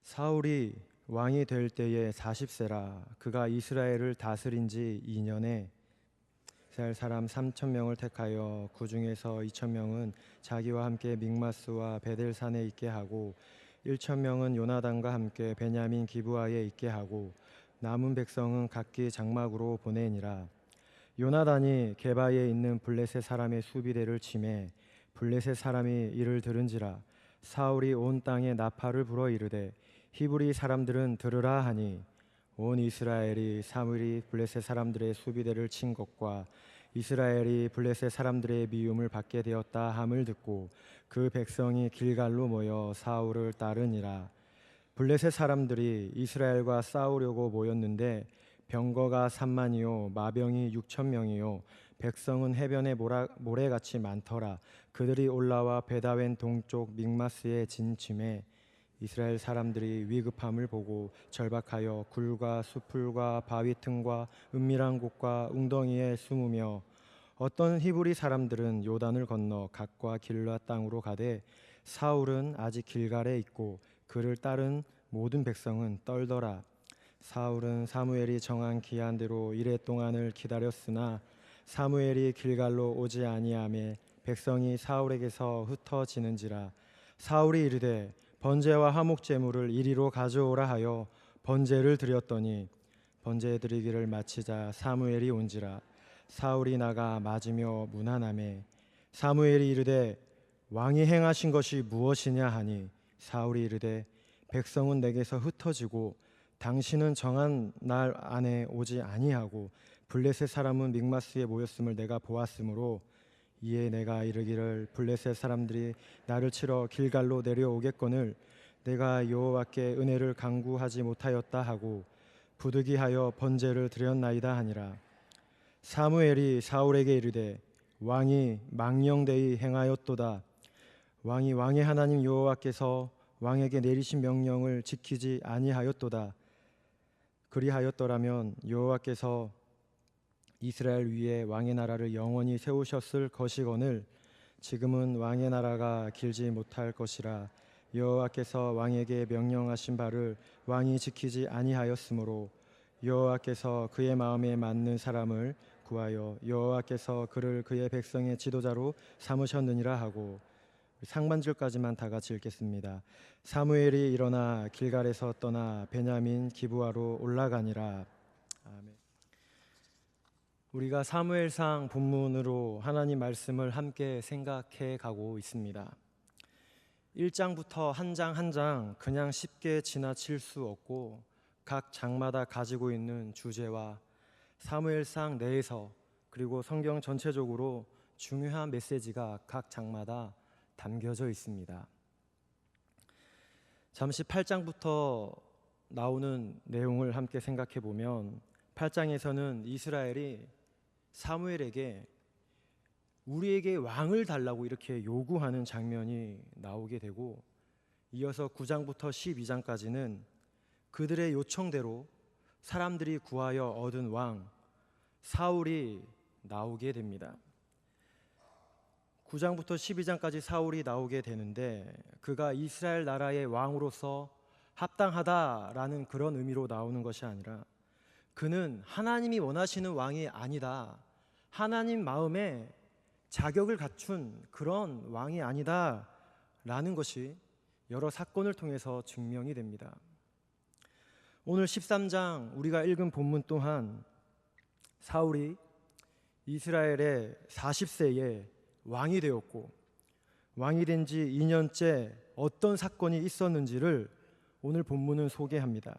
사울이 왕이 될 때에 40세라. 그가 이스라엘을 다스린 지 2년에 이스라엘 사람 3천 명을 택하여 그 중에서 2천 명은 자기와 함께 믹마스와 베델산에 있게 하고 1천 명은 요나단과 함께 베냐민 기브아에 있게 하고 남은 백성은 각기 장막으로 보내니라. 요나단이 게바에 있는 블레셋 사람의 수비대를 치매 블레셋 사람이 이를 들은지라. 사울이 온 땅에 나팔을 불어 이르되 히브리 사람들은 들으라 하니 온 이스라엘이 사무엘이 블레셋 사람들의 수비대를 친 것과 이스라엘이 블레셋 사람들의 미움을 받게 되었다 함을 듣고 그 백성이 길갈로 모여 사울을 따르니라. 블레셋 사람들이 이스라엘과 싸우려고 모였는데 병거가 3만이요 마병이 6천 명이요 백성은 해변에 모래같이 많더라. 그들이 올라와 베다웬 동쪽 믹마스에 진침해 이스라엘 사람들이 위급함을 보고 절박하여 굴과 수풀과 바위 틈과 은밀한 곳과 웅덩이에 숨으며 어떤 히브리 사람들은 요단을 건너 갓과 길앗 땅으로 가되 사울은 아직 길갈에 있고 그를 따른 모든 백성은 떨더라. 사울은 사무엘이 정한 기한대로 이레 동안을 기다렸으나 사무엘이 길갈로 오지 아니하매 백성이 사울에게서 흩어지는지라. 사울이 이르되 번제와 화목 제물을 이리로 가져오라 하여 번제를 드렸더니 번제 드리기를 마치자 사무엘이 온지라. 사울이 나가 맞으며 문안하매 사무엘이 이르되 왕이 행하신 것이 무엇이냐 하니 사울이 이르되 백성은 내게서 흩어지고 당신은 정한 날 안에 오지 아니하고 블레셋 사람은 믹마스에 모였음을 내가 보았으므로 이에 내가 이르기를 블레셋 사람들이 나를 치러 길갈로 내려오겠거늘 내가 여호와께 은혜를 간구하지 못하였다 하고 부득이하여 번제를 드렸나이다 하니라. 사무엘이 사울에게 이르되 왕이 망령되이 행하였도다. 왕의 하나님 여호와께서 왕에게 내리신 명령을 지키지 아니하였도다. 그리하였더라면 여호와께서 이스라엘 위에 왕의 나라를 영원히 세우셨을 것이거늘 지금은 왕의 나라가 길지 못할 것이라. 여호와께서 왕에게 명령하신 바를 왕이 지키지 아니하였으므로 여호와께서 그의 마음에 맞는 사람을 구하여 여호와께서 그를 그의 백성의 지도자로 삼으셨느니라 하고. 상반절까지만 다 같이 읽겠습니다. 사무엘이 일어나 길갈에서 떠나 베냐민 기브아로 올라가니라. 아멘. 우리가 사무엘상 본문으로 하나님 말씀을 함께 생각해 가고 있습니다. 1장부터 한 장 한 장 그냥 쉽게 지나칠 수 없고 각 장마다 가지고 있는 주제와 사무엘상 내에서 그리고 성경 전체적으로 중요한 메시지가 각 장마다 담겨져 있습니다. 잠시 8장부터 나오는 내용을 함께 생각해 보면 8장에서는 이스라엘이 사무엘에게 우리에게 왕을 달라고 이렇게 요구하는 장면이 나오게 되고 이어서 9장부터 12장까지는 그들의 요청대로 사람들이 구하여 얻은 왕 사울이 나오게 됩니다. 9장부터 12장까지 사울이 나오게 되는데 그가 이스라엘 나라의 왕으로서 합당하다라는 그런 의미로 나오는 것이 아니라 그는 하나님이 원하시는 왕이 아니다. 하나님 마음에 자격을 갖춘 그런 왕이 아니다라는 것이 여러 사건을 통해서 증명이 됩니다. 오늘 13장 우리가 읽은 본문 또한 사울이 이스라엘의 40세에 왕이 되었고 왕이 된 지 2년째 어떤 사건이 있었는지를 오늘 본문은 소개합니다.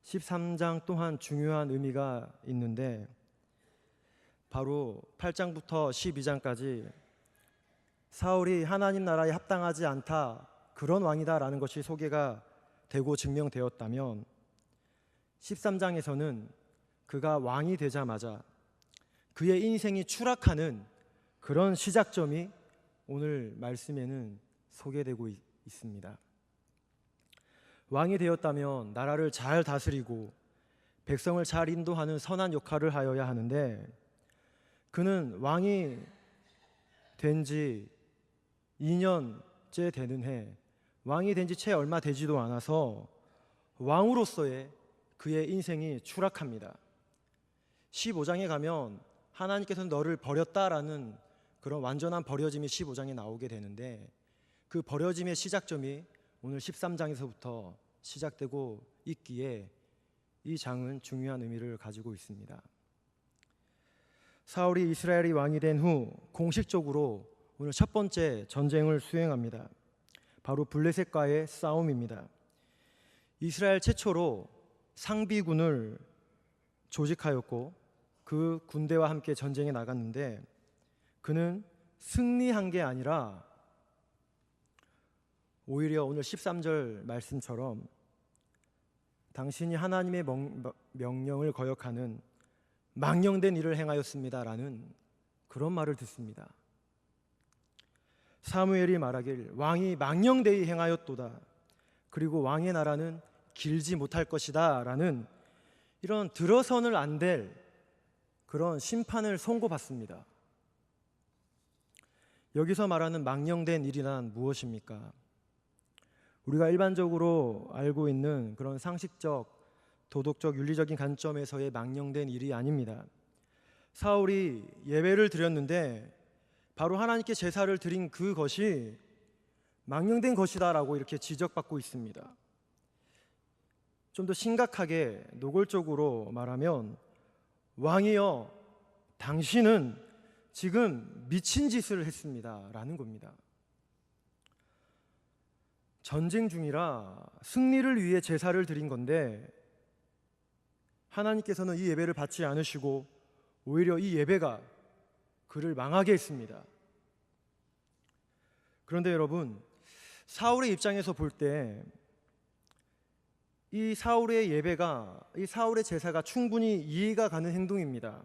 13장 또한 중요한 의미가 있는데 바로 8장부터 12장까지 사울이 하나님 나라에 합당하지 않다 그런 왕이다라는 것이 소개가 되고 증명되었다면 13장에서는 그가 왕이 되자마자 그의 인생이 추락하는 그런 시작점이 오늘 말씀에는 소개되고 있습니다. 왕이 되었다면 나라를 잘 다스리고 백성을 잘 인도하는 선한 역할을 하여야 하는데 그는 왕이 된 지 2년째 되는 해 왕이 된 지 채 얼마 되지도 않아서 왕으로서의 그의 인생이 추락합니다. 15장에 가면 하나님께서는 너를 버렸다라는 그런 완전한 버려짐이 15장에 나오게 되는데, 그 버려짐의 시작점이 오늘 13장에서부터 시작되고 있기에 이 장은 중요한 의미를 가지고 있습니다. 사울이 이스라엘의 왕이 된 후 공식적으로 오늘 첫 번째 전쟁을 수행합니다. 바로 블레셋과의 싸움입니다. 이스라엘 최초로 상비군을 조직하였고 그 군대와 함께 전쟁에 나갔는데, 그는 승리한 게 아니라 오히려 오늘 13절 말씀처럼 당신이 하나님의 명령을 거역하는 망령된 일을 행하였습니다라는 그런 말을 듣습니다. 사무엘이 말하길 왕이 망령되이 행하였도다. 그리고 왕의 나라는 길지 못할 것이다 라는 이런 들어서는 안 될 그런 심판을 선고받습니다. 여기서 말하는 망령된 일이란 무엇입니까? 우리가 일반적으로 알고 있는 그런 상식적, 도덕적, 윤리적인 관점에서의 망령된 일이 아닙니다. 사울이 예배를 드렸는데 바로 하나님께 제사를 드린 그것이 망령된 것이다라고 이렇게 지적받고 있습니다. 좀 더 심각하게 노골적으로 말하면, 왕이여 당신은 지금 미친 짓을 했습니다 라는 겁니다. 전쟁 중이라 승리를 위해 제사를 드린 건데 하나님께서는 이 예배를 받지 않으시고 오히려 이 예배가 그를 망하게 했습니다. 그런데 여러분, 사울의 입장에서 볼 때 이 사울의 예배가, 이 사울의 제사가 충분히 이해가 가는 행동입니다.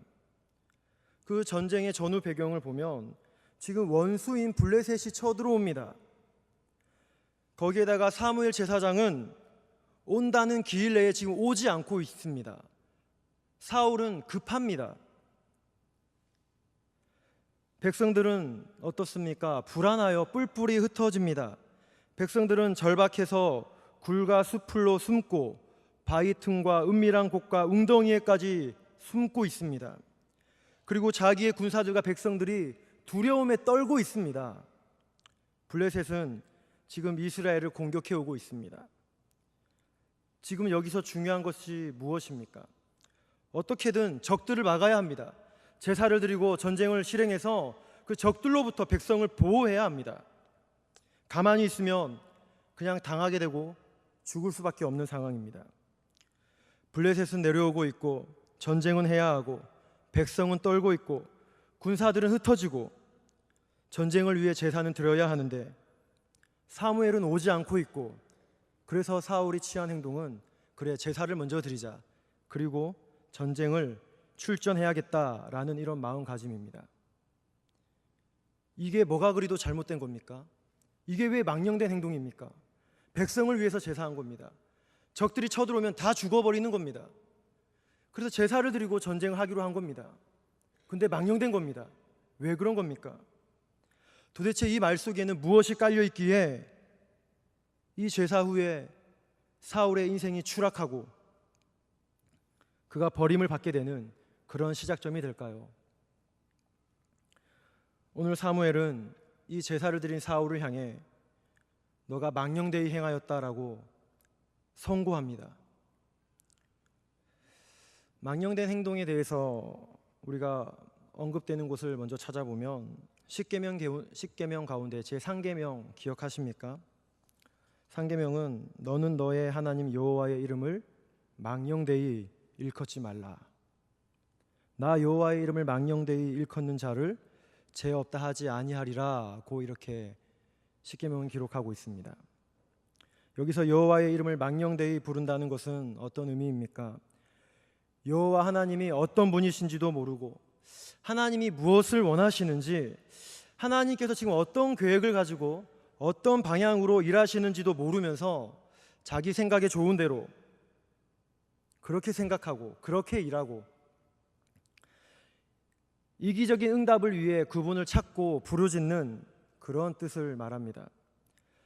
그 전쟁의 전후 배경을 보면 지금 원수인 블레셋이 쳐들어옵니다. 거기에다가 사무엘 제사장은 온다는 기일 내에 지금 오지 않고 있습니다. 사울은 급합니다. 백성들은 어떻습니까? 불안하여 뿔뿔이 흩어집니다. 백성들은 절박해서 굴과 수풀로 숨고 바위 틈과 은밀한 곳과 웅덩이에까지 숨고 있습니다. 그리고 자기의 군사들과 백성들이 두려움에 떨고 있습니다. 블레셋은 지금 이스라엘을 공격해 오고 있습니다. 지금 여기서 중요한 것이 무엇입니까? 어떻게든 적들을 막아야 합니다. 제사를 드리고 전쟁을 실행해서 그 적들로부터 백성을 보호해야 합니다. 가만히 있으면 그냥 당하게 되고 죽을 수밖에 없는 상황입니다. 블레셋은 내려오고 있고 전쟁은 해야 하고 백성은 떨고 있고 군사들은 흩어지고 전쟁을 위해 제사는 드려야 하는데 사무엘은 오지 않고 있고, 그래서 사울이 취한 행동은 그래 제사를 먼저 드리자, 그리고 전쟁을 출전해야겠다라는 이런 마음가짐입니다. 이게 뭐가 그리도 잘못된 겁니까? 이게 왜 망령된 행동입니까? 백성을 위해서 제사한 겁니다. 적들이 쳐들어오면 다 죽어버리는 겁니다. 그래서 제사를 드리고 전쟁을 하기로 한 겁니다. 근데 망령된 겁니다. 왜 그런 겁니까? 도대체 이 말 속에는 무엇이 깔려 있기에 이 제사 후에 사울의 인생이 추락하고 그가 버림을 받게 되는 그런 시작점이 될까요? 오늘 사무엘은 이 제사를 드린 사울을 향해 너가 망령되이 행하였다라고 선고합니다. 망령된 행동에 대해서 우리가 언급되는 곳을 먼저 찾아보면 십계명 가운데 제3계명 기억하십니까? 3계명은 너는 너의 하나님 여호와의 이름을 망령되이 일컫지 말라. 나 여호와의 이름을 망령되이 일컫는 자를 죄 없다 하지 아니하리라고 이렇게 십계명은 기록하고 있습니다. 여기서 여호와의 이름을 망령되이 부른다는 것은 어떤 의미입니까? 여호와 하나님이 어떤 분이신지도 모르고 하나님이 무엇을 원하시는지, 하나님께서 지금 어떤 계획을 가지고 어떤 방향으로 일하시는지도 모르면서 자기 생각에 좋은 대로 그렇게 생각하고 그렇게 일하고 이기적인 응답을 위해 그분을 찾고 부르짖는 그런 뜻을 말합니다.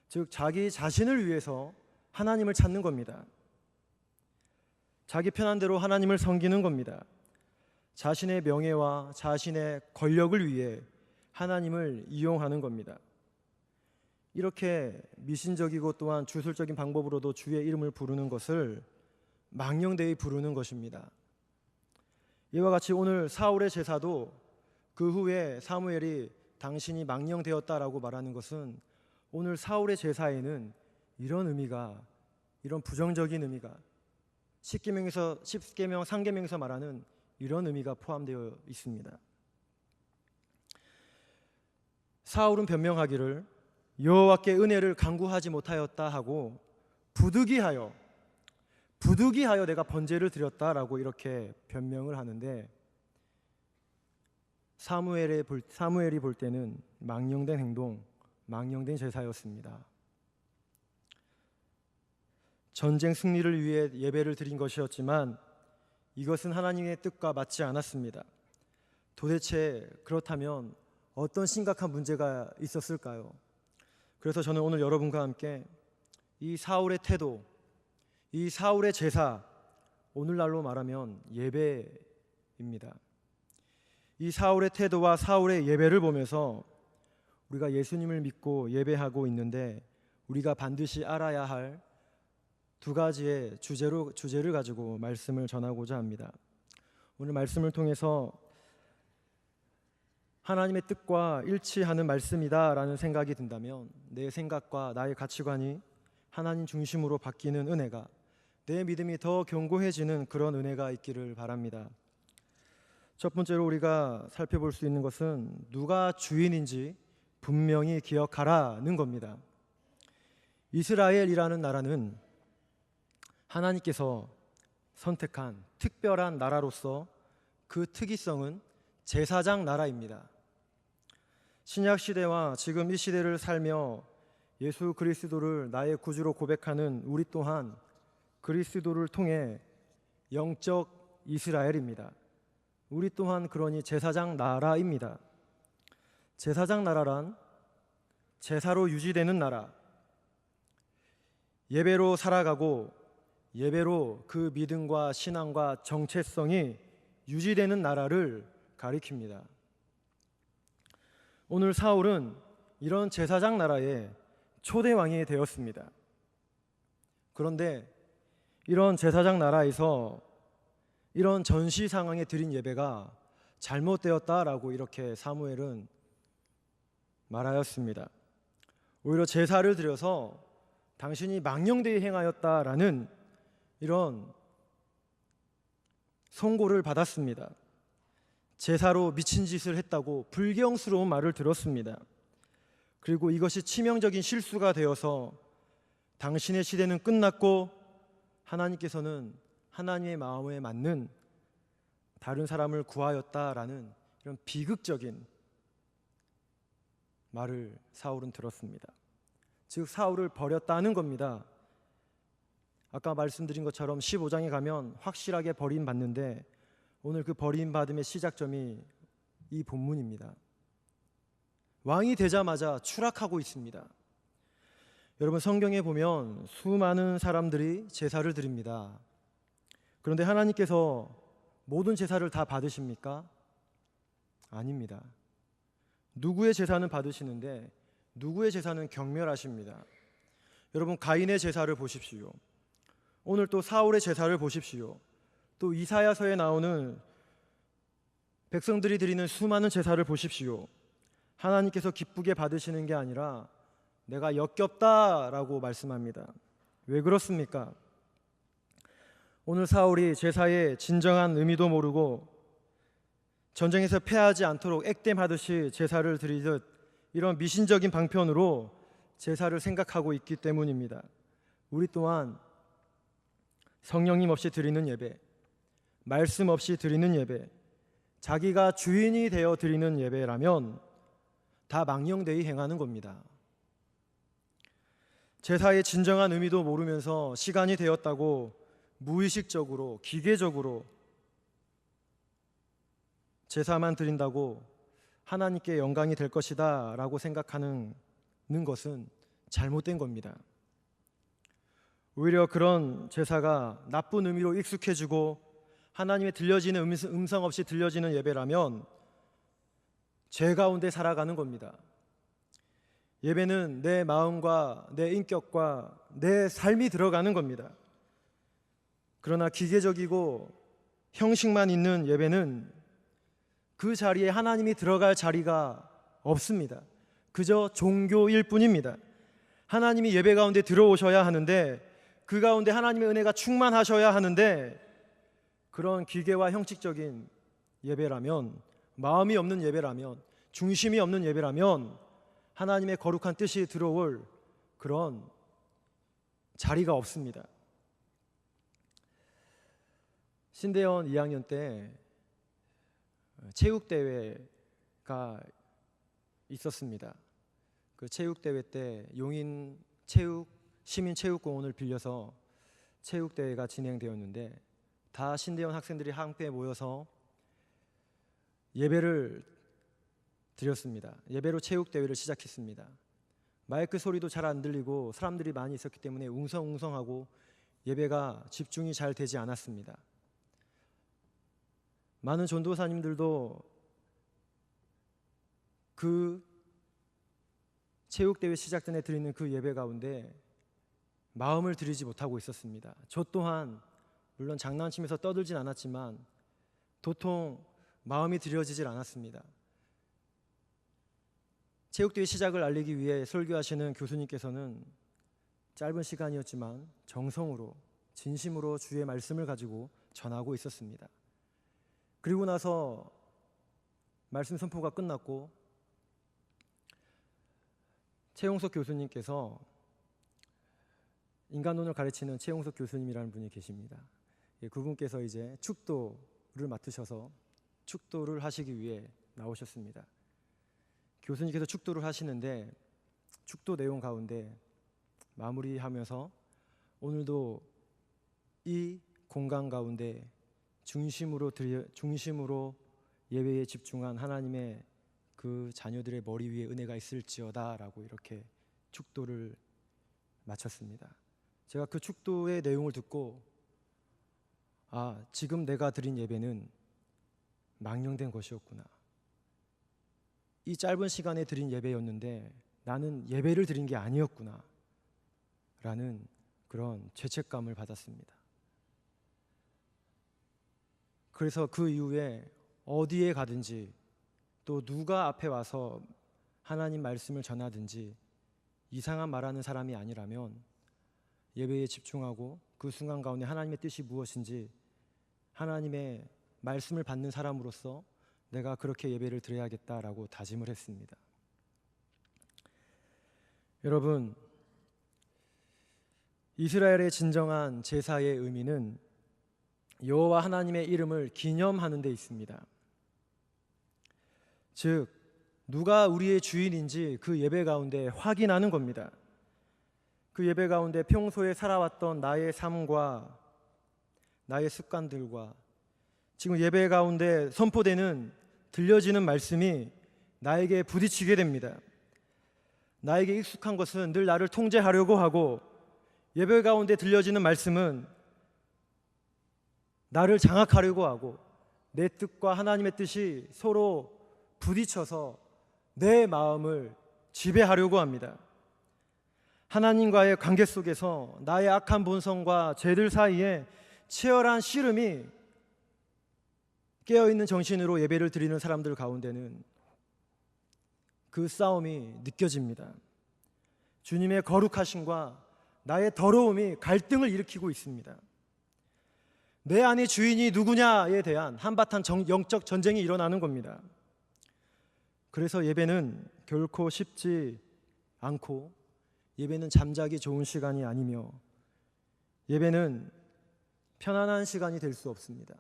즉 자기 자신을 위해서 하나님을 찾는 겁니다. 자기 편한 대로 하나님을 섬기는 겁니다. 자신의 명예와 자신의 권력을 위해 하나님을 이용하는 겁니다. 이렇게 미신적이고 또한 주술적인 방법으로도 주의 이름을 부르는 것을 망령되이 부르는 것입니다. 이와 같이 오늘 사울의 제사도 그 후에 사무엘이 당신이 망령되었다라고 말하는 것은 오늘 사울의 제사에는 이런 의미가, 이런 부정적인 의미가 10계명 상계명에서 말하는 이런 의미가 포함되어 있습니다. 사울은 변명하기를 여호와께 은혜를 간구하지 못하였다 하고 부득이하여 내가 번제를 드렸다라고 이렇게 변명을 하는데, 사무엘이 볼 때는 망령된 행동, 망령된 제사였습니다. 전쟁 승리를 위해 예배를 드린 것이었지만 이것은 하나님의 뜻과 맞지 않았습니다. 도대체 그렇다면 어떤 심각한 문제가 있었을까요? 그래서 저는 오늘 여러분과 함께 이 사울의 태도, 이 사울의 제사, 오늘날로 말하면 예배입니다. 이 사울의 태도와 사울의 예배를 보면서 우리가 예수님을 믿고 예배하고 있는데 우리가 반드시 알아야 할 두 가지의 주제를 가지고 말씀을 전하고자 합니다. 오늘 말씀을 통해서 하나님의 뜻과 일치하는 말씀이다라는 생각이 든다면 내 생각과 나의 가치관이 하나님 중심으로 바뀌는 은혜가, 내 믿음이 더 견고해지는 그런 은혜가 있기를 바랍니다. 첫 번째로 우리가 살펴볼 수 있는 것은 누가 주인인지 분명히 기억하라는 겁니다. 이스라엘이라는 나라는 하나님께서 선택한 특별한 나라로서 그 특이성은 제사장 나라입니다. 신약 시대와 지금 이 시대를 살며 예수 그리스도를 나의 구주로 고백하는 우리 또한 그리스도를 통해 영적 이스라엘입니다. 우리 또한 그러니 제사장 나라입니다. 제사장 나라란 제사로 유지되는 나라, 예배로 살아가고 예배로 그 믿음과 신앙과 정체성이 유지되는 나라를 가리킵니다. 오늘 사울은 이런 제사장 나라의 초대왕이 되었습니다. 그런데 이런 제사장 나라에서 이런 전시 상황에 드린 예배가 잘못되었다라고 이렇게 사무엘은 말하였습니다. 오히려 제사를 드려서 당신이 망령되이 행하였다라는 이런 송고를 받았습니다. 제사로 미친 짓을 했다고 불경스러운 말을 들었습니다. 그리고 이것이 치명적인 실수가 되어서 당신의 시대는 끝났고 하나님께서는 하나님의 마음에 맞는 다른 사람을 구하였다라는 이런 비극적인 말을 사울은 들었습니다. 즉 사울을 버렸다는 겁니다. 아까 말씀드린 것처럼 15장에 가면 확실하게 버림받는데 오늘 그 버림받음의 시작점이 이 본문입니다. 왕이 되자마자 추락하고 있습니다. 여러분, 성경에 보면 수많은 사람들이 제사를 드립니다. 그런데 하나님께서 모든 제사를 다 받으십니까? 아닙니다. 누구의 제사는 받으시는데 누구의 제사는 경멸하십니다. 여러분, 가인의 제사를 보십시오. 오늘 또 사울의 제사를 보십시오. 또 이사야서에 나오는 백성들이 드리는 수많은 제사를 보십시오. 하나님께서 기쁘게 받으시는 게 아니라 내가 역겹다라고 말씀합니다. 왜 그렇습니까? 오늘 사울이 제사의 진정한 의미도 모르고 전쟁에서 패하지 않도록 액땜하듯이 제사를 드리듯 이런 미신적인 방편으로 제사를 생각하고 있기 때문입니다. 우리 또한 성령님 없이 드리는 예배, 말씀 없이 드리는 예배, 자기가 주인이 되어 드리는 예배라면 다 망령되이 행하는 겁니다. 제사의 진정한 의미도 모르면서 시간이 되었다고 무의식적으로 기계적으로 제사만 드린다고 하나님께 영광이 될 것이다 라고 생각하는 것은 잘못된 겁니다. 오히려 그런 제사가 나쁜 의미로 익숙해지고 하나님의 들려지는 음성 없이 들려지는 예배라면 죄 가운데 살아가는 겁니다. 예배는 내 마음과 내 인격과 내 삶이 들어가는 겁니다. 그러나 기계적이고 형식만 있는 예배는 그 자리에 하나님이 들어갈 자리가 없습니다. 그저 종교일 뿐입니다. 하나님이 예배 가운데 들어오셔야 하는데, 그 가운데 하나님의 은혜가 충만하셔야 하는데, 그런 기계와 형식적인 예배라면, 마음이 없는 예배라면, 중심이 없는 예배라면 하나님의 거룩한 뜻이 들어올 그런 자리가 없습니다. 신대원 2학년 때 체육대회가 있었습니다. 그 체육대회 때 용인 시민체육공원을 빌려서 체육대회가 진행되었는데, 다 신대원 학생들이 함께 모여서 예배를 드렸습니다. 예배로 체육대회를 시작했습니다. 마이크 소리도 잘 안 들리고 사람들이 많이 있었기 때문에 웅성웅성하고 예배가 집중이 잘 되지 않았습니다. 많은 전도사님들도 그 체육대회 시작 전에 드리는 그 예배 가운데 마음을 들이지 못하고 있었습니다. 저 또한 물론 장난치면서 떠들진 않았지만 도통 마음이 들여지질 않았습니다. 체육대회 시작을 알리기 위해 설교하시는 교수님께서는 짧은 시간이었지만 정성으로 진심으로 주의 말씀을 가지고 전하고 있었습니다. 그리고 나서 말씀 선포가 끝났고 최용석 교수님께서, 인간론을 가르치는 최용석 교수님이라는 분이 계십니다. 그분께서 이제 축도를 맡으셔서 축도를 하시기 위해 나오셨습니다. 교수님께서 축도를 하시는데 축도 내용 가운데 마무리하면서 오늘도 이 공간 가운데 중심으로 예배에 집중한 하나님의 그 자녀들의 머리 위에 은혜가 있을지어다 라고 이렇게 축도를 마쳤습니다. 제가 그 축도의 내용을 듣고 지금 내가 드린 예배는 망령된 것이었구나. 이 짧은 시간에 드린 예배였는데 나는 예배를 드린 게 아니었구나 라는 그런 죄책감을 받았습니다. 그래서 그 이후에 어디에 가든지 또 누가 앞에 와서 하나님 말씀을 전하든지 이상한 말하는 사람이 아니라면 예배에 집중하고 그 순간 가운데 하나님의 뜻이 무엇인지 하나님의 말씀을 받는 사람으로서 내가 그렇게 예배를 드려야겠다라고 다짐을 했습니다. 여러분, 이스라엘의 진정한 제사의 의미는 여호와 하나님의 이름을 기념하는 데 있습니다. 즉, 누가 우리의 주인인지 그 예배 가운데 확인하는 겁니다. 그 예배 가운데 평소에 살아왔던 나의 삶과 나의 습관들과 지금 예배 가운데 선포되는 들려지는 말씀이 나에게 부딪히게 됩니다. 나에게 익숙한 것은 늘 나를 통제하려고 하고, 예배 가운데 들려지는 말씀은 나를 장악하려고 하고, 내 뜻과 하나님의 뜻이 서로 부딪혀서 내 마음을 지배하려고 합니다. 하나님과의 관계 속에서 나의 악한 본성과 죄들 사이에 치열한 씨름이 깨어있는 정신으로 예배를 드리는 사람들 가운데는 그 싸움이 느껴집니다. 주님의 거룩하심과 나의 더러움이 갈등을 일으키고 있습니다. 내 안의 주인이 누구냐에 대한 한바탕 영적 전쟁이 일어나는 겁니다. 그래서 예배는 결코 쉽지 않고, 예배는 잠자기 좋은 시간이 아니며, 예배는 편안한 시간이 될 수 없습니다.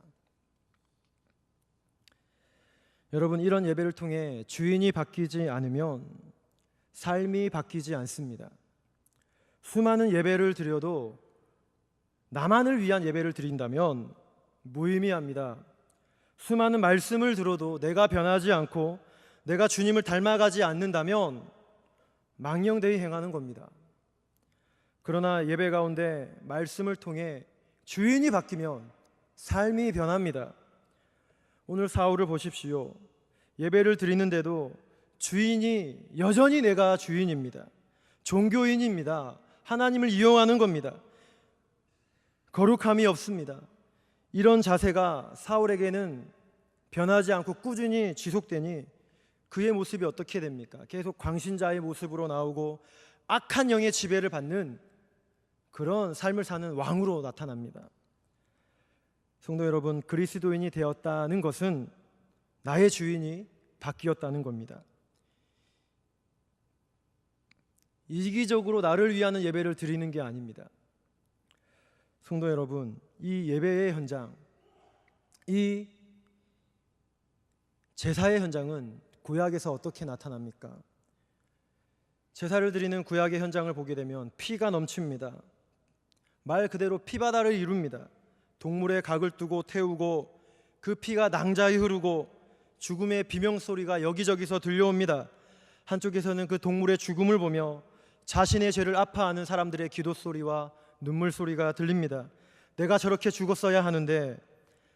여러분, 이런 예배를 통해 주인이 바뀌지 않으면 삶이 바뀌지 않습니다. 수많은 예배를 드려도 나만을 위한 예배를 드린다면 무의미합니다. 수많은 말씀을 들어도 내가 변하지 않고 내가 주님을 닮아가지 않는다면 망령되이 행하는 겁니다. 그러나 예배 가운데 말씀을 통해 주인이 바뀌면 삶이 변합니다. 오늘 사울을 보십시오. 예배를 드리는데도 주인이 여전히 내가 주인입니다. 종교인입니다. 하나님을 이용하는 겁니다. 거룩함이 없습니다. 이런 자세가 사울에게는 변하지 않고 꾸준히 지속되니 그의 모습이 어떻게 됩니까? 계속 광신자의 모습으로 나오고 악한 영의 지배를 받는 그런 삶을 사는 왕으로 나타납니다. 성도 여러분, 그리스도인이 되었다는 것은 나의 주인이 바뀌었다는 겁니다. 이기적으로 나를 위하는 예배를 드리는 게 아닙니다. 성도 여러분, 이 예배의 현장, 이 제사의 현장은 구약에서 어떻게 나타납니까? 제사를 드리는 구약의 현장을 보게 되면 피가 넘칩니다. 말 그대로 피바다를 이룹니다. 동물의 각을 두고 태우고 그 피가 낭자히 흐르고 죽음의 비명소리가 여기저기서 들려옵니다. 한쪽에서는 그 동물의 죽음을 보며 자신의 죄를 아파하는 사람들의 기도 소리와 눈물 소리가 들립니다. 내가 저렇게 죽었어야 하는데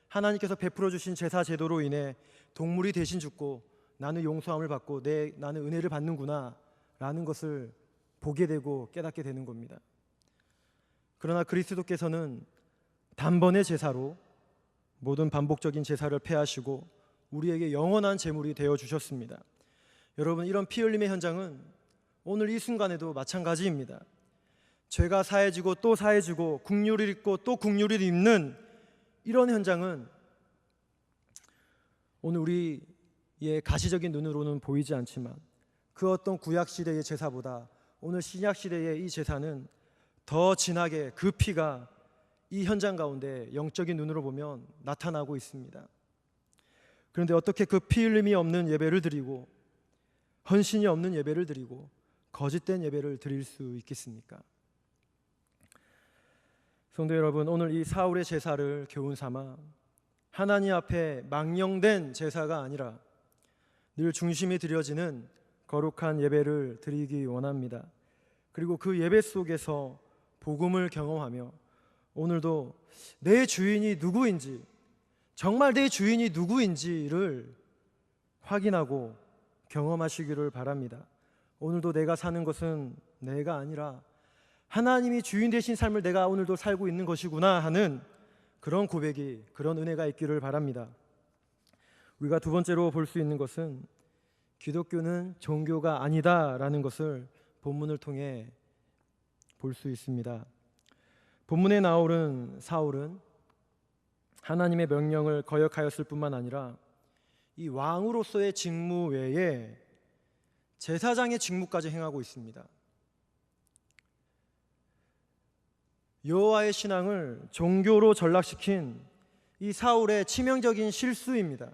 하나님께서 베풀어 주신 제사 제도로 인해 동물이 대신 죽고 나는 용서함을 받고 나는 은혜를 받는구나 라는 것을 보게 되고 깨닫게 되는 겁니다. 그러나 그리스도께서는 단번의 제사로 모든 반복적인 제사를 폐하시고 우리에게 영원한 제물이 되어 주셨습니다. 여러분, 이런 피 흘림의 현장은 오늘 이 순간에도 마찬가지입니다. 죄가 사해지고 또 사해지고 국률을 입고 또 국률을 입는 이런 현장은 오늘 우리의 가시적인 눈으로는 보이지 않지만 그 어떤 구약시대의 제사보다 오늘 신약시대의 이 제사는 더 진하게 그 피가 이 현장 가운데 영적인 눈으로 보면 나타나고 있습니다. 그런데 어떻게 그 피 흘림이 없는 예배를 드리고 헌신이 없는 예배를 드리고 거짓된 예배를 드릴 수 있겠습니까? 성도 여러분, 오늘 이 사울의 제사를 교훈 삼아 하나님 앞에 망령된 제사가 아니라 늘 중심이 드려지는 거룩한 예배를 드리기 원합니다. 그리고 그 예배 속에서 복음을 경험하며 오늘도 내 주인이 누구인지, 정말 내 주인이 누구인지를 확인하고 경험하시기를 바랍니다. 오늘도 내가 사는 것은 내가 아니라 하나님이 주인 되신 삶을 내가 오늘도 살고 있는 것이구나 하는 그런 고백이, 그런 은혜가 있기를 바랍니다. 우리가 두 번째로 볼 수 있는 것은 기독교는 종교가 아니다라는 것을 본문을 통해 볼 수 있습니다. 본문에 나오는 사울은 하나님의 명령을 거역하였을 뿐만 아니라 이 왕으로서의 직무 외에 제사장의 직무까지 행하고 있습니다. 여호와의 신앙을 종교로 전락시킨 이 사울의 치명적인 실수입니다.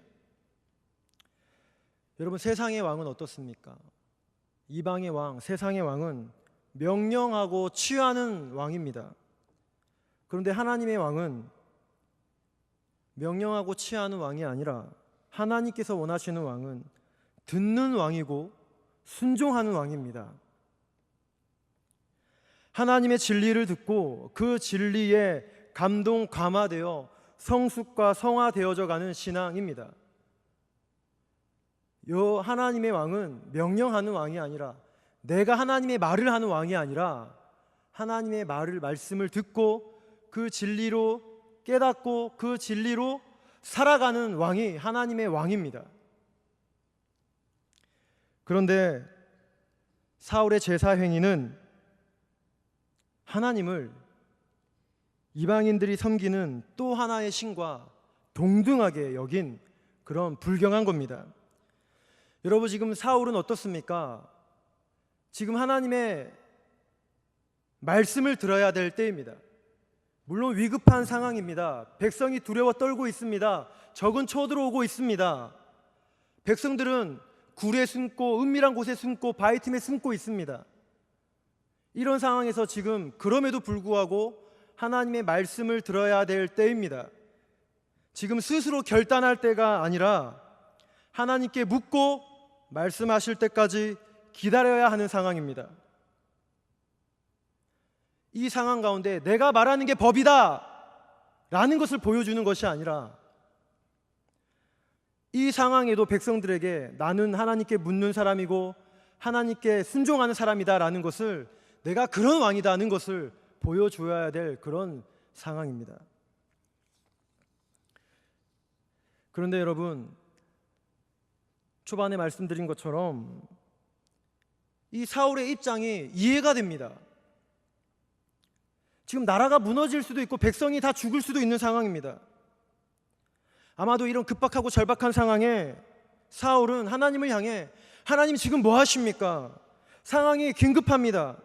여러분, 세상의 왕은 어떻습니까? 이방의 왕, 세상의 왕은 명령하고 취하는 왕입니다. 그런데 하나님의 왕은 명령하고 취하는 왕이 아니라 하나님께서 원하시는 왕은 듣는 왕이고 순종하는 왕입니다. 하나님의 진리를 듣고 그 진리에 감동 감화되어 성숙과 성화되어져 가는 신앙입니다. 하나님의 왕은 명령하는 왕이 아니라, 내가 하나님의 말을 하는 왕이 아니라 하나님의 말씀을 듣고 그 진리로 깨닫고 그 진리로 살아가는 왕이 하나님의 왕입니다. 그런데 사울의 제사 행위는 하나님을 이방인들이 섬기는 또 하나의 신과 동등하게 여긴 그런 불경한 겁니다. 여러분, 지금 사울은 어떻습니까? 지금 하나님의 말씀을 들어야 될 때입니다. 물론 위급한 상황입니다. 백성이 두려워 떨고 있습니다. 적은 쳐들어오고 있습니다. 백성들은 굴에 숨고 은밀한 곳에 숨고 바위 틈에 숨고 있습니다. 이런 상황에서 지금 그럼에도 불구하고 하나님의 말씀을 들어야 될 때입니다. 지금 스스로 결단할 때가 아니라 하나님께 묻고 말씀하실 때까지 기다려야 하는 상황입니다. 이 상황 가운데 내가 말하는 게 법이다 라는 것을 보여주는 것이 아니라 이 상황에도 백성들에게 나는 하나님께 묻는 사람이고 하나님께 순종하는 사람이다 라는 것을, 내가 그런 왕이다 하는 것을 보여줘야 될 그런 상황입니다. 그런데 여러분, 초반에 말씀드린 것처럼 이 사울의 입장이 이해가 됩니다. 지금 나라가 무너질 수도 있고 백성이 다 죽을 수도 있는 상황입니다. 아마도 이런 급박하고 절박한 상황에 사울은 하나님을 향해, 하나님 지금 뭐 하십니까? 상황이 긴급합니다.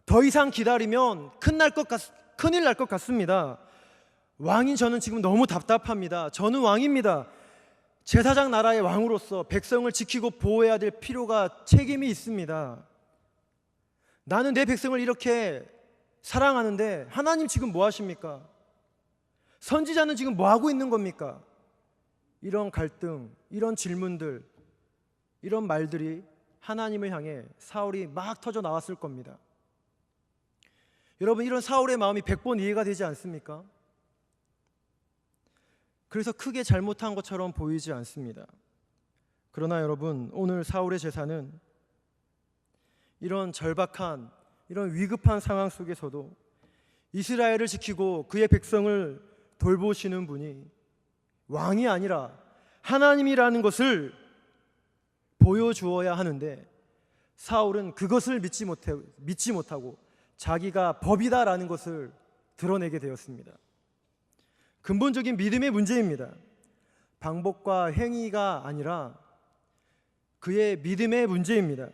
더 이상 기다리면 큰일 날 것 같습니다. 왕인 저는 지금 너무 답답합니다. 저는 왕입니다. 제사장 나라의 왕으로서 백성을 지키고 보호해야 될 필요가, 책임이 있습니다. 나는 내 백성을 이렇게 사랑하는데 하나님 지금 뭐 하십니까? 선지자는 지금 뭐 하고 있는 겁니까? 이런 갈등, 이런 질문들, 이런 말들이 하나님을 향해 사울이 막 터져 나왔을 겁니다. 여러분, 이런 사울의 마음이 100번 이해가 되지 않습니까? 그래서 크게 잘못한 것처럼 보이지 않습니다. 그러나 여러분, 오늘 사울의 제사는 이런 절박한, 이런 위급한 상황 속에서도 이스라엘을 지키고 그의 백성을 돌보시는 분이 왕이 아니라 하나님이라는 것을 보여주어야 하는데, 사울은 그것을 믿지 못하고 자기가 법이다라는 것을 드러내게 되었습니다. 근본적인 믿음의 문제입니다. 방법과 행위가 아니라 그의 믿음의 문제입니다.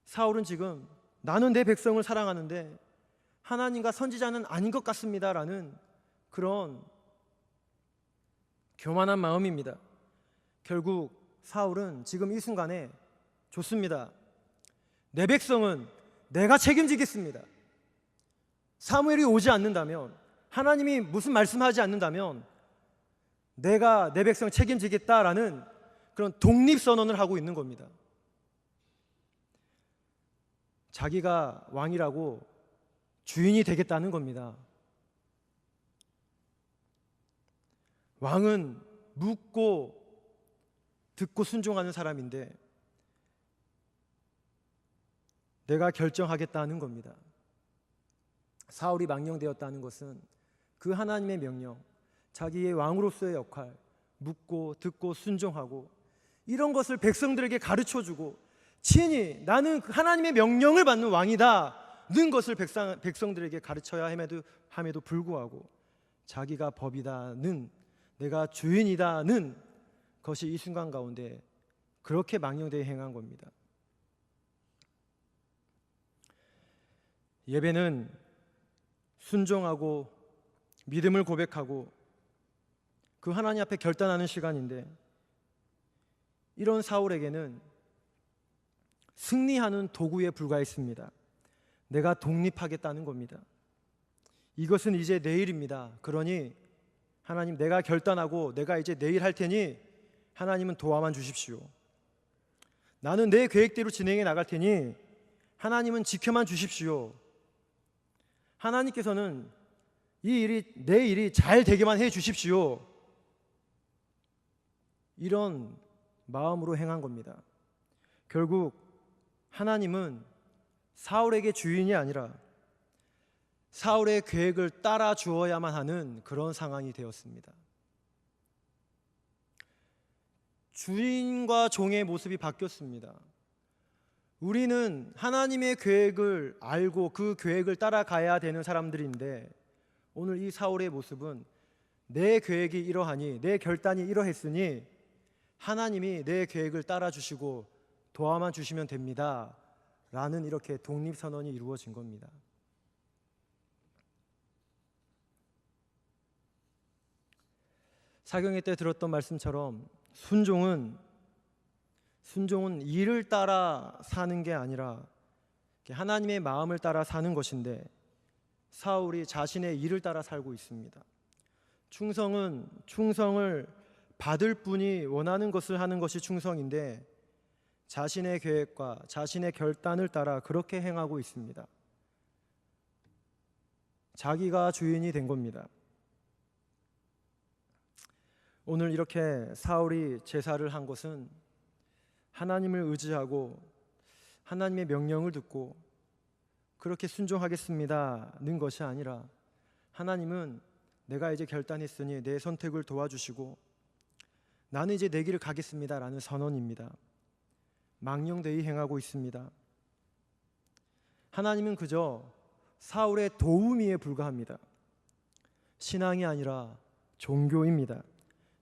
사울은 지금 나는 내 백성을 사랑하는데 하나님과 선지자는 아닌 것 같습니다라는 그런 교만한 마음입니다. 결국 사울은 지금 이 순간에, 좋습니다, 내 백성은 내가 책임지겠습니다. 사무엘이 오지 않는다면, 하나님이 무슨 말씀하지 않는다면 내가 내 백성 책임지겠다라는 그런 독립선언을 하고 있는 겁니다. 자기가 왕이라고 주인이 되겠다는 겁니다. 왕은 묻고 듣고 순종하는 사람인데 내가 결정하겠다는 겁니다. 사울이 망령되었다는 것은 그 하나님의 명령, 자기의 왕으로서의 역할, 묻고 듣고 순종하고, 이런 것을 백성들에게 가르쳐주고 친히 나는 하나님의 명령을 받는 왕이다는 것을 백성들에게 가르쳐야 함에도 불구하고 자기가 법이다는, 내가 주인이다는 것이 이 순간 가운데 그렇게 망령되게 행한 겁니다. 예배는 순종하고 믿음을 고백하고 그 하나님 앞에 결단하는 시간인데, 이런 사울에게는 승리하는 도구에 불과했습니다. 내가 독립하겠다는 겁니다. 이것은 이제 내일입니다. 그러니 하나님, 내가 결단하고 내가 이제 내일 할 테니 하나님은 도와만 주십시오. 나는 내 계획대로 진행해 나갈 테니 하나님은 지켜만 주십시오. 하나님께서는 내 일이 잘 되게만 해 주십시오. 이런 마음으로 행한 겁니다. 결국 하나님은 사울에게 주인이 아니라 사울의 계획을 따라 주어야만 하는 그런 상황이 되었습니다. 주인과 종의 모습이 바뀌었습니다. 우리는 하나님의 계획을 알고 그 계획을 따라가야 되는 사람들인데, 오늘 이 사울의 모습은 내 계획이 이러하니, 내 결단이 이러했으니 하나님이 내 계획을 따라주시고 도와만 주시면 됩니다 라는, 이렇게 독립선언이 이루어진 겁니다. 사경회 때 들었던 말씀처럼 순종은 일을 따라 사는 게 아니라 하나님의 마음을 따라 사는 것인데, 사울이 자신의 일을 따라 살고 있습니다. 충성은 충성을 받을 뿐이 원하는 것을 하는 것이 충성인데 자신의 계획과 자신의 결단을 따라 그렇게 행하고 있습니다. 자기가 주인이 된 겁니다. 오늘 이렇게 사울이 제사를 한 것은 하나님을 의지하고 하나님의 명령을 듣고 그렇게 순종하겠습니다는 것이 아니라 하나님은 내가 이제 결단했으니 내 선택을 도와주시고 나는 이제 내 길을 가겠습니다라는 선언입니다. 망령되이 행하고 있습니다. 하나님은 그저 사울의 도우미에 불과합니다. 신앙이 아니라 종교입니다.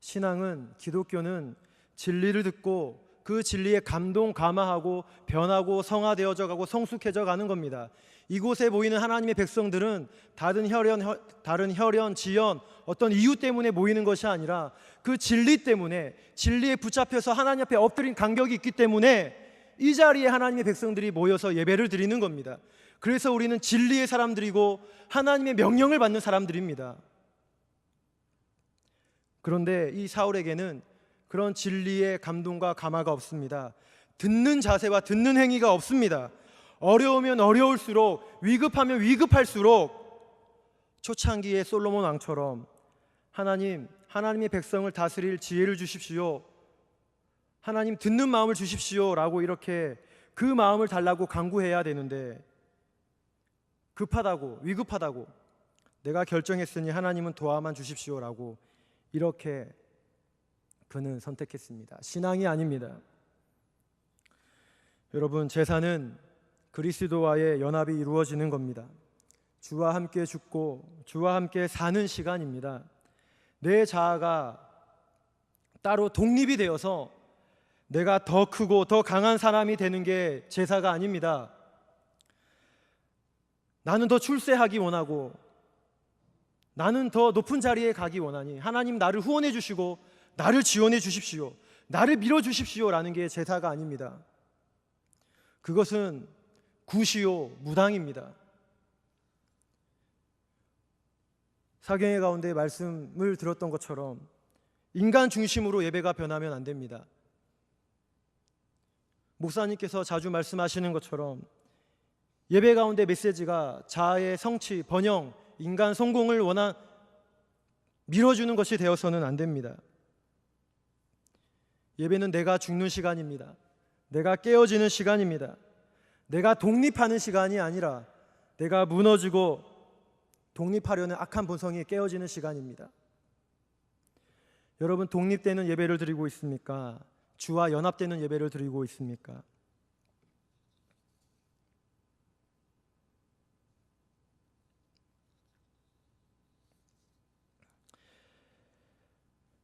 신앙은, 기독교는 진리를 듣고 그 진리에 감동, 감화하고 변하고 성화되어져 가고 성숙해져 가는 겁니다. 이곳에 모이는 하나님의 백성들은 다른 혈연, 지연, 어떤 이유 때문에 모이는 것이 아니라 그 진리 때문에, 진리에 붙잡혀서 하나님 앞에 엎드린 간격이 있기 때문에 이 자리에 하나님의 백성들이 모여서 예배를 드리는 겁니다. 그래서 우리는 진리의 사람들이고 하나님의 명령을 받는 사람들입니다. 그런데 이 사울에게는 그런 진리의 감동과 감화가 없습니다. 듣는 자세와 듣는 행위가 없습니다. 어려우면 어려울수록, 위급하면 위급할수록 초창기의 솔로몬 왕처럼 하나님의 백성을 다스릴 지혜를 주십시오, 하나님 듣는 마음을 주십시오 라고 이렇게 그 마음을 달라고 간구해야 되는데, 급하다고, 위급하다고, 내가 결정했으니 하나님은 도와만 주십시오 라고 이렇게 그는 선택했습니다. 신앙이 아닙니다. 여러분, 제사는 그리스도와의 연합이 이루어지는 겁니다. 주와 함께 죽고 주와 함께 사는 시간입니다. 내 자아가 따로 독립이 되어서 내가 더 크고 더 강한 사람이 되는 게 제사가 아닙니다. 나는 더 출세하기 원하고 나는 더 높은 자리에 가기 원하니 하나님 나를 후원해 주시고 나를 지원해 주십시오, 나를 밀어 주십시오 라는 게 제사가 아닙니다. 그것은 굿이요 무당입니다. 사경의 가운데 말씀을 들었던 것처럼 인간 중심으로 예배가 변하면 안 됩니다. 목사님께서 자주 말씀하시는 것처럼 예배 가운데 메시지가 자아의 성취, 번영, 인간 성공을 밀어주는 것이 되어서는 안 됩니다. 예배는 내가 죽는 시간입니다. 내가 깨어지는 시간입니다. 내가 독립하는 시간이 아니라 내가 무너지고 독립하려는 악한 본성이 깨어지는 시간입니다. 여러분, 독립되는 예배를 드리고 있습니까? 주와 연합되는 예배를 드리고 있습니까?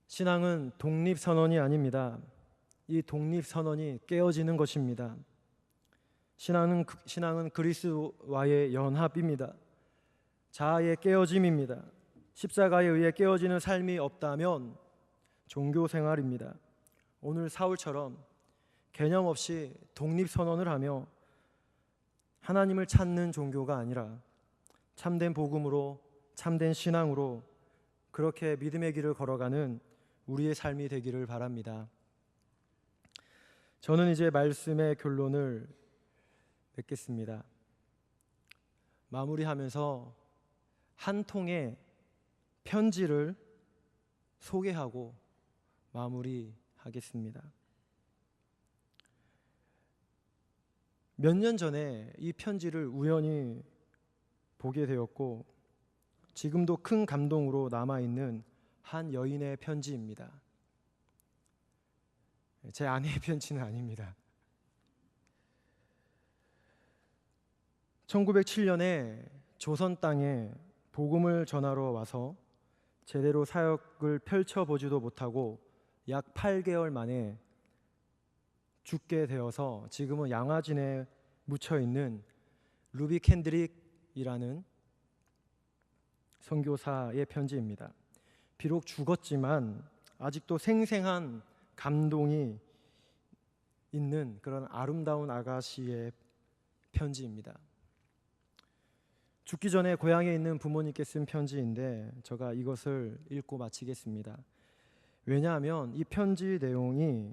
신앙은 독립선언이 아닙니다. 이 독립선언이 깨어지는 것입니다. 신앙은 그리스도와의 연합입니다. 자아의 깨어짐입니다. 십자가에 의해 깨어지는 삶이 없다면 종교생활입니다. 오늘 사울처럼 개념 없이 독립선언을 하며 하나님을 찾는 종교가 아니라 참된 복음으로, 참된 신앙으로 그렇게 믿음의 길을 걸어가는 우리의 삶이 되기를 바랍니다. 저는 이제 말씀의 결론을 맺겠습니다. 마무리하면서 한 통의 편지를 소개하고 마무리하겠습니다. 몇 년 전에 이 편지를 우연히 보게 되었고 지금도 큰 감동으로 남아있는 한 여인의 편지입니다. 제 아내의 편지는 아닙니다. 1907년에 조선 땅에 복음을 전하러 와서 제대로 사역을 펼쳐보지도 못하고 약 8개월 만에 죽게 되어서 지금은 양화진에 묻혀있는 루비 캔드릭이라는 선교사의 편지입니다. 비록 죽었지만 아직도 생생한 감동이 있는 그런 아름다운 아가씨의 편지입니다. 죽기 전에 고향에 있는 부모님께 쓴 편지인데 제가 이것을 읽고 마치겠습니다. 왜냐하면 이 편지 내용이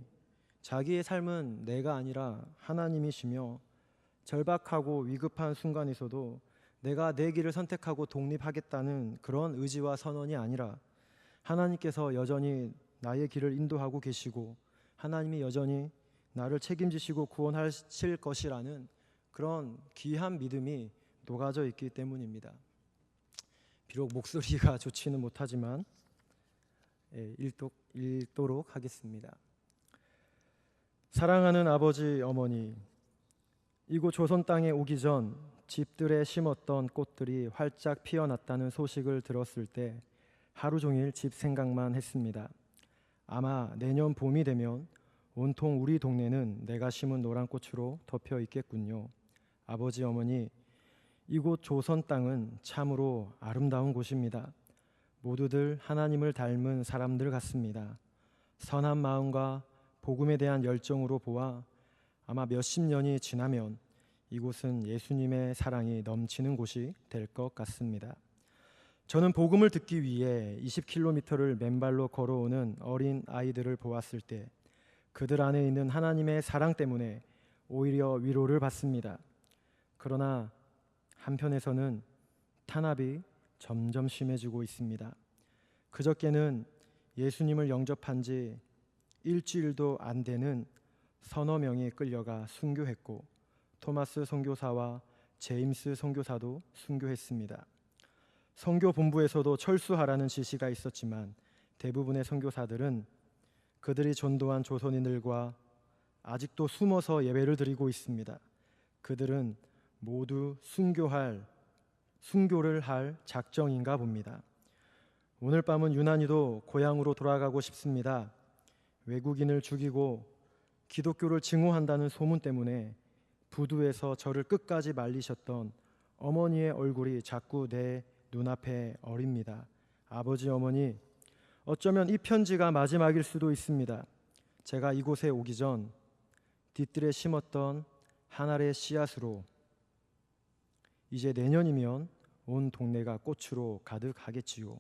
자기의 삶은 내가 아니라 하나님이시며 절박하고 위급한 순간에서도 내가 내 길을 선택하고 독립하겠다는 그런 의지와 선언이 아니라 하나님께서 여전히 나의 길을 인도하고 계시고 하나님이 여전히 나를 책임지시고 구원하실 것이라는 그런 귀한 믿음이 녹아져 있기 때문입니다. 비록 목소리가 좋지는 못하지만 읽도록 하겠습니다. 사랑하는 아버지 어머니, 이곳 조선 땅에 오기 전 집들에 심었던 꽃들이 활짝 피어났다는 소식을 들었을 때 하루 종일 집 생각만 했습니다. 아마 내년 봄이 되면 온통 우리 동네는 내가 심은 노란 꽃으로 덮여 있겠군요. 아버지 어머니, 이곳 조선 땅은 참으로 아름다운 곳입니다. 모두들 하나님을 닮은 사람들 같습니다. 선한 마음과 복음에 대한 열정으로 보아 아마 몇십 년이 지나면 이곳은 예수님의 사랑이 넘치는 곳이 될 것 같습니다. 저는 복음을 듣기 위해 20km를 맨발로 걸어오는 어린 아이들을 보았을 때 그들 안에 있는 하나님의 사랑 때문에 오히려 위로를 받습니다. 그러나 한편에서는 탄압이 점점 심해지고 있습니다. 그저께는 예수님을 영접한 지 일주일도 안 되는 서너 명이 끌려가 순교했고 토마스 선교사와 제임스 선교사도 순교했습니다. 선교 본부에서도 철수하라는 지시가 있었지만 대부분의 선교사들은 그들이 전도한 조선인들과 아직도 숨어서 예배를 드리고 있습니다. 그들은 모두 순교를 할 작정인가 봅니다. 오늘 밤은 유난히도 고향으로 돌아가고 싶습니다. 외국인을 죽이고 기독교를 증오한다는 소문 때문에 부두에서 저를 끝까지 말리셨던 어머니의 얼굴이 자꾸 내 눈앞에 어립니다. 아버지 어머니, 어쩌면 이 편지가 마지막일 수도 있습니다. 제가 이곳에 오기 전 뒤뜰에 심었던 한 알의 씨앗으로 이제 내년이면 온 동네가 꽃으로 가득하겠지요.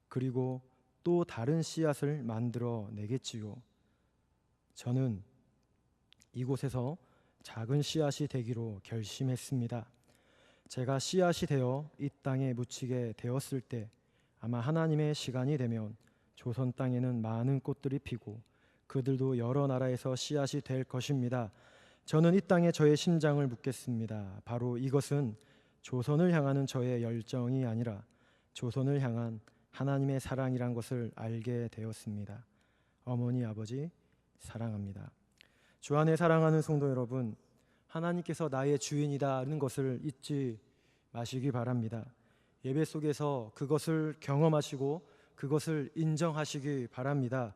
그리고 또 다른 씨앗을 만들어 내겠지요. 저는 이곳에서 작은 씨앗이 되기로 결심했습니다. 제가 씨앗이 되어 이 땅에 묻히게 되었을 때 아마 하나님의 시간이 되면 조선 땅에는 많은 꽃들이 피고 그들도 여러 나라에서 씨앗이 될 것입니다. 저는 이 땅에 저의 심장을 묻겠습니다. 바로 이것은 조선을 향하는 저의 열정이 아니라 조선을 향한 하나님의 사랑이란 것을 알게 되었습니다. 어머니, 아버지 사랑합니다. 주 안에 사랑하는 성도 여러분, 하나님께서 나의 주인이라는 것을 잊지 마시기 바랍니다. 예배 속에서 그것을 경험하시고 그것을 인정하시기 바랍니다.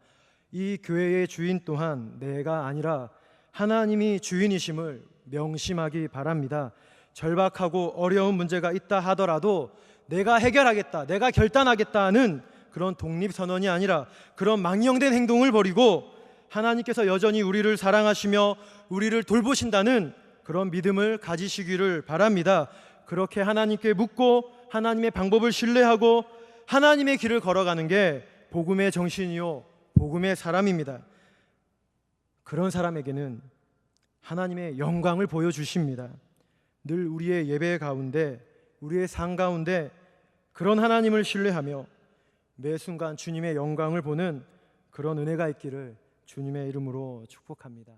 이 교회의 주인 또한 내가 아니라 하나님이 주인이심을 명심하기 바랍니다. 절박하고 어려운 문제가 있다 하더라도 내가 해결하겠다, 내가 결단하겠다는 그런 독립선언이 아니라 그런 망령된 행동을 버리고 하나님께서 여전히 우리를 사랑하시며 우리를 돌보신다는 그런 믿음을 가지시기를 바랍니다. 그렇게 하나님께 묻고 하나님의 방법을 신뢰하고 하나님의 길을 걸어가는 게 복음의 정신이요 복음의 사람입니다. 그런 사람에게는 하나님의 영광을 보여주십니다. 늘 우리의 예배 가운데, 우리의 삶 가운데 그런 하나님을 신뢰하며 매 순간 주님의 영광을 보는 그런 은혜가 있기를 주님의 이름으로 축복합니다.